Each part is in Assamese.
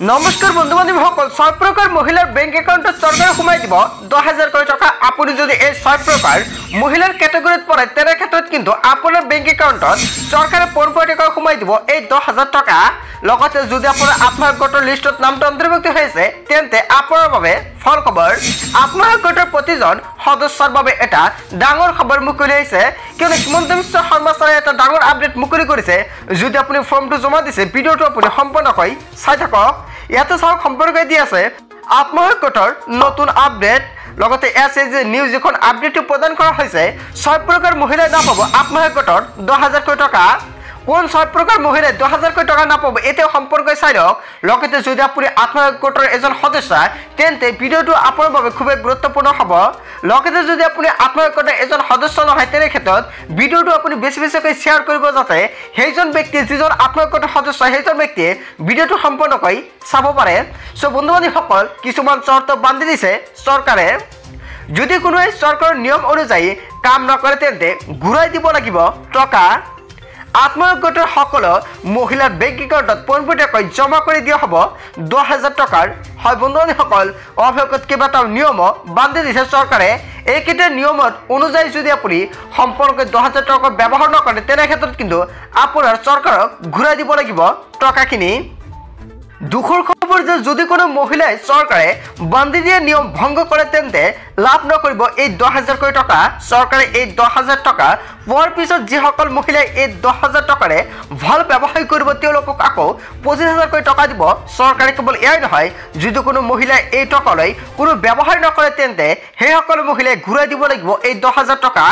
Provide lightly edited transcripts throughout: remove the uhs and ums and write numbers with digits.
নমস্কাৰ বন্ধু বান্ধৱীসকল, 6 প্ৰকাৰ মহিলাৰ বেংক একাউণ্টত চৰকাৰে সোমাই দিব 10,000 কোটি টকা। আপুনি যদি এই 6 প্ৰকাৰ মহিলাৰ কেটেগৰীত পৰে তেনে ক্ষেত্ৰত কিন্তু আপোনাৰ বেংক একাউণ্টত চৰকাৰে পোনপটীয়াকৈ সোমাই দিব এই 10,000 টকা। লগতে যদি আপোনাৰ আত্মসহায়ক গোটৰ লিষ্টত নামটো অন্তৰ্ভুক্ত হৈছে তেন্তে আপোনাৰ বাবে ভাল খবৰ। আত্মসহায়ক গোটৰ প্ৰতিজন সদস্যৰ বাবে এটা ডাঙৰ খবৰ মুকলি হৈছে, কিয়নো হিমন্ত বিশ্ব শৰ্মা ছাৰে এটা ডাঙৰ আপডেট মুকলি কৰিছে। যদি আপুনি ফৰ্মটো জমা দিছে ভিডিঅ'টো আপুনি সম্পূৰ্ণকৈ চাই থাকক। ইয়াতে চাওক সম্পৰ্কে দি আছে আত্মসহায়ক গোটৰ নতুন আপডেট। লগতে এছএজি নিউজ এখন আপডেটটো প্ৰদান কৰা হৈছে। 6 প্ৰকাৰ মহিলাই নাপাব আত্মসহায়ক গোটৰ 10,000 কোটি টকা। কোন 6 প্ৰকাৰ মহিলাই 10,000 কোটি টকা নাপাব এতিয়া সম্পৰ্কে চাই লওক। লগতে যদি আপুনি আত্মসহায়ক গোটৰ এজন সদস্য তেন্তে ভিডিঅ'টো আপোনাৰ বাবে খুবেই গুৰুত্বপূৰ্ণ হ'ব। লগতে যদি আপুনি আত্মসহায়ক গোটৰ এজন সদস্য নহয় তেনে ক্ষেত্ৰত ভিডিঅ'টো আপুনি বেছিকৈ শ্বেয়াৰ কৰিব, যাতে সেইজন ব্যক্তিয়ে যিজন আত্মসহায়ক গোটৰ সদস্য সেইজন ব্যক্তিয়ে ভিডিঅ'টো সম্পূৰ্ণকৈ চাব পাৰে। চ' বন্ধু বান্ধৱীসকল, কিছুমান চৰ্ত বান্ধি দিছে চৰকাৰে। যদি কোনোৱে চৰকাৰৰ নিয়ম অনুযায়ী কাম নকৰে তেন্তে ঘূৰাই দিব লাগিব টকা। আত্মসহায়ক গোটৰ সকলো মহিলাৰ বেংক একাউণ্টত পোনপটীয়াকৈ জমা কৰি দিয়া হ'ব 10,000 টকাৰ। হয় বন্ধু বান্ধৱীসকল, অৱশেষত কেইবাটাও নিয়ম বান্ধি দিছে চৰকাৰে। এইকেইটা নিয়মত অনুযায়ী যদি আপুনি সম্পূৰ্ণকৈ 10,000 টকা ব্যৱহাৰ নকৰে তেনে ক্ষেত্ৰত কিন্তু আপোনাৰ চৰকাৰক ঘূৰাই দিব লাগিব টকাখিনি। দুখৰ খবৰ যে যদি কোনো মহিলাই চৰকাৰে বান্ধি দিয়া নিয়ম ভংগ কৰে তেন্তে লাভ নকৰিব এই 10,000 কোটি টকা। চৰকাৰে এই 10,000 টকা পোৱাৰ পিছত যিসকল মহিলাই এই 10,000 টকাৰে ভাল ব্যৱসায় কৰিব তেওঁলোকক আকৌ 25,000 কোটি টকা দিব চৰকাৰে। কেৱল এয়াই নহয়, যদি কোনো মহিলাই এই টকালৈ কোনো ব্যৱহাৰ নকৰে তেন্তে সেইসকল মহিলাই ঘূৰাই দিব লাগিব এই 10,000 টকা।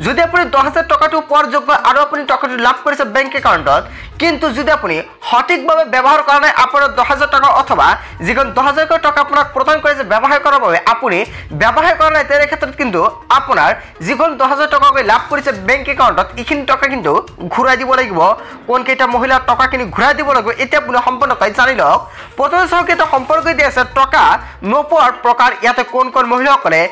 যদি আপুনি 10,000 টকাটো পোৱাৰ যোগ্য আৰু আপুনি টকাটো লাভ কৰিছে বেংক একাউণ্টত, কিন্তু যদি আপুনি সঠিকভাৱে ব্যৱহাৰ কৰা নাই আপোনাৰ 10,000 টকা অথবা যিখন 10,000 কোটি টকা আপোনাক প্ৰদান কৰিছে ব্যৱসায় কৰাৰ বাবে আপুনি ব্যৱসায় কৰা নাই তেনে ক্ষেত্ৰত কিন্তু আপোনাৰ যিখন 10,000 টকাকৈ লাভ কৰিছে বেংক একাউণ্টত এইখিনি টকা কিন্তু ঘূৰাই দিব লাগিব। কোনকেইটা মহিলাৰ টকাখিনি ঘূৰাই দিব লাগিব এতিয়া আপুনি সম্পূৰ্ণকৈ জানি লওক। প্ৰথমে চাওক এটা সম্পৰ্ক দি আছে টকা নোপোৱাৰ প্ৰকাৰ। ইয়াতে কোন মহিলাসকলে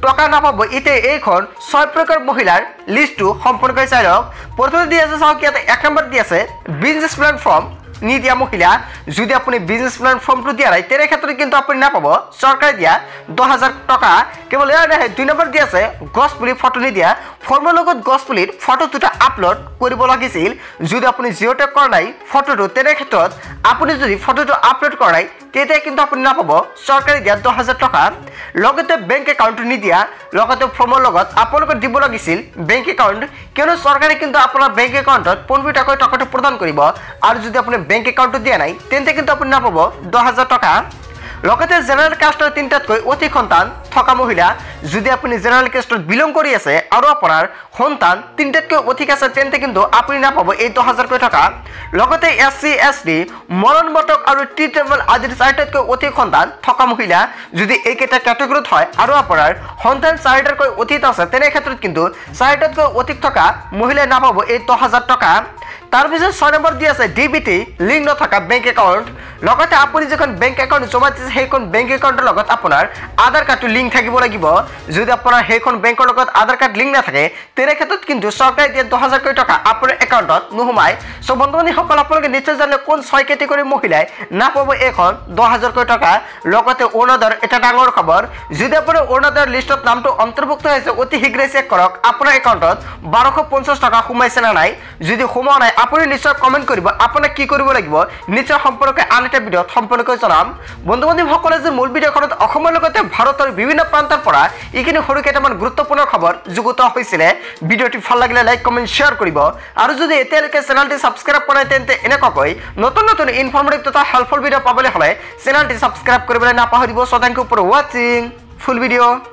টকা নাপাব এতিয়া এইখন 6 প্ৰকাৰ মহিলাৰ লিষ্টটো সম্পূৰ্ণকৈ চাই লওক। প্ৰথমে দি আছে চাওক, ইয়াতে 1 নম্বৰ দি আছে বিজনেছ প্লেন ফৰ্ম নিদিয়া মহিলা। যদি আপুনি বিজনেছ প্লেন ফৰ্মটো দিয়া নাই তেনে ক্ষেত্ৰত কিন্তু আপুনি নাপাব চৰকাৰে দিয়া 10,000 টকা। কেৱল এয়া নহয়, 2 নম্বৰ দি আছে গছ পুলি ফটো নিদিয়া। ফৰ্মৰ লগত গছ পুলিৰ ফটো দুটা আপলোড কৰিব লাগিছিল। যদি আপুনি জিঅ'টেগ কৰা নাই ফটোটো তেনে ক্ষেত্ৰত আপুনি যদি ফটোটো আপলোড কৰা নাই তেতিয়া কিন্তু আপুনি নাপাব চৰকাৰে দিয়া 10,000 টকা। লগতে বেংক একাউণ্ট নিদিয়া, লগতে ফৰ্মৰ লগত আপোনালোকে দিব লাগিছিল বেংক একাউণ্ট, কিয়নো চৰকাৰে কিন্তু আপোনাৰ বেংক একাউণ্টত পোনপটীয়াকৈ টকাটো প্ৰদান কৰিব। আৰু যদি আপুনি বেংক একাউণ্টটো দিয়া নাই তেন্তে কিন্তু আপুনি নাপাব 10,000 টকা। লগতে জেনেৰেল কাষ্টৰ 3টাতকৈ অধিক সন্তান থকা মহিলা, যদি আপুনি জেনেৰেল কাষ্টত বিলং কৰি আছে আৰু আপোনাৰ সন্তান 3টাতকৈ অধিক আছে তেন্তে কিন্তু আপুনি নাপাব এই 10,000 কোটি টকা। লগতে SC ST মৰণ মটক আৰু টি ট্ৰেভেল আদিৰ 4টাতকৈ অধিক সন্তান থকা মহিলা, যদি এইকেইটা কেটেগৰীত হয় আৰু আপোনাৰ সন্তান 4টাতকৈ অধিক আছে তেনে ক্ষেত্ৰত কিন্তু 4টাতকৈ অধিক থকা মহিলাই নাপাব এই 10,000 টকা। তাৰপিছত 6 নম্বৰ দি আছে DBT লিংক নথকা বেংক একাউণ্ট। লগতে আপুনি যিখন বেংক একাউণ্ট জমা দিছে সেইখন বেংক একাউণ্টৰ লগত আপোনাৰ আধাৰ কাৰ্ডটো লিংক থাকিব লাগিব। যদি আপোনাৰ সেইখন বেংকৰ লগত আধাৰ কাৰ্ড লিংক নাথাকে তেনে ক্ষেত্ৰত কিন্তু চৰকাৰে দিয়া 10,000 কোটি টকা আপোনাৰ একাউণ্টত নোসোমায়। চ' বন্ধু বান্ধৱীসকল, আপোনালোকে নিশ্চয় জানে কোন 6 কেটেগৰীৰ মহিলাই নাপাব এইখন 10,000 কোটি টকা। লগতে অৰুণোদয়ৰ এটা ডাঙৰ খবৰ, যদি আপোনাৰ অৰুণোদয়ৰ লিষ্টত নামটো অন্তৰ্ভুক্ত হৈছে অতি শীঘ্ৰে চেক কৰক আপোনাৰ একাউণ্টত 1250 টকা সোমাইছে নে নাই। যদি সোমোৱা নাই আপুনি নিশ্চয় কমেণ্ট কৰিব আপোনাক কি কৰিব লাগিব, নিশ্চয় সম্পৰ্কে আন এটা ভিডিঅ'ত সম্পূৰ্ণকৈ জনাম। বন্ধু বান্ধৱীসকলে যে মূল ভিডিঅ'খনত অসমৰ লগতে ভাৰতৰ বিভিন্ন প্ৰান্তৰ পৰা এইখিনি সৰু কেইটামান গুৰুত্বপূৰ্ণ খবৰ যুগুত হৈছিলে। ভিডিঅ'টি ভাল লাগিলে লাইক কমেণ্ট শ্বেয়াৰ কৰিব। আৰু যদি এতিয়ালৈকে চেনেলটি ছাবস্ক্ৰাইব কৰা নাই তেন্তে এনেকুৱাকৈ নতুন ইনফৰ্মেটিভ তথা হেল্পফুল ভিডিঅ' পাবলৈ হ'লে চেনেলটি ছাবস্ক্ৰাইব কৰিবলৈ নাপাহৰিব। চ' থেংক ইউ ফৰ ৱাচিং ফুল ভিডিঅ'।